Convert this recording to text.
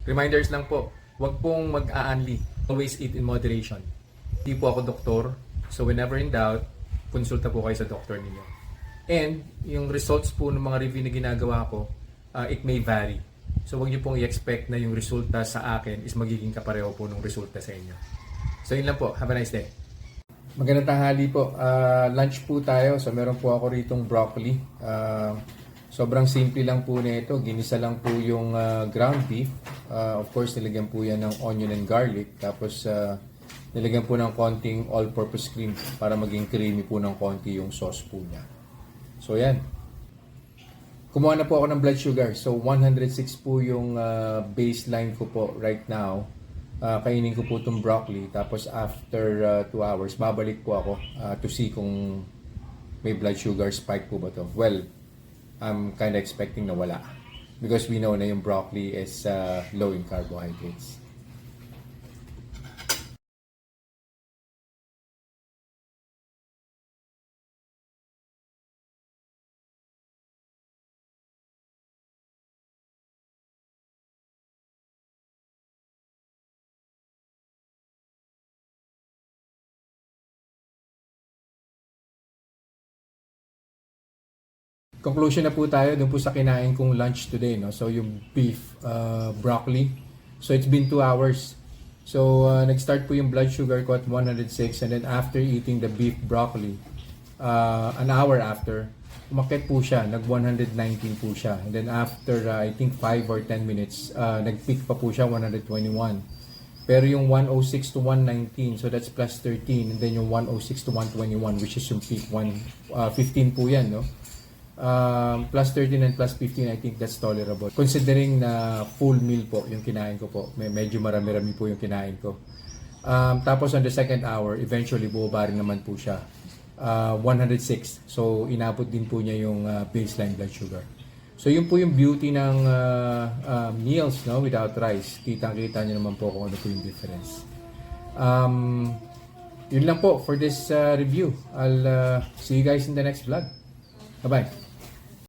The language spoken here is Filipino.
Reminders lang po, wag pong mag-aanli. Always eat in moderation. Hindi po ako doktor, so whenever in doubt, konsulta po kayo sa doktor ninyo. And yung results po ng mga review na ginagawa ko, it may vary. So wag niyo pong i-expect na yung resulta sa akin is magiging kapareho po ng resulta sa inyo. So yun lang po. Have a nice day. Magandang tanghali po. Lunch po tayo. So meron po ako ritong broccoli. Sobrang simple lang po nito. Ginisa lang po yung ground beef. Of course, nilagyan po yan ng onion and garlic. Tapos nilagyan po ng konting all-purpose cream para maging creamy po ng konti yung sauce po niya. So yan. Kumuha na po ako ng blood sugar. So 106 po yung baseline ko po right now. Kainin ko po itong broccoli. Tapos after 2 hours, babalik po ako to see kung may blood sugar spike po ba to. Well, I'm kind of expecting na wala. Because we know na yung broccoli is low in carbohydrates. Conclusion na po tayo dun po sa kinain kong lunch today, no? So yung beef broccoli. So it's been 2 hours. So nag-start po yung blood sugar ko at 106, and then after eating the beef broccoli, an hour after, umakyat po siya, nag 119 po siya. And then after I think 5 or 10 minutes, nag-peak pa po siya 121. Pero yung 106 to 119, so that's plus 13, and then yung 106 to 121, which is yung peak 15 po yan, no? Plus 13 and plus 15, I think that's tolerable. Considering na full meal po yung kinain ko po, medyo marami-rami po yung kinain ko. Tapos on the second hour, eventually bumaba rin naman po siya. 106. So inabot din po niya yung baseline blood sugar. So yun po yung beauty ng meals, no, without rice. Kitang-kita niyo naman po kung ano po yung difference. Yun lang po for this review. I'll see you guys in the next vlog. Bye-bye.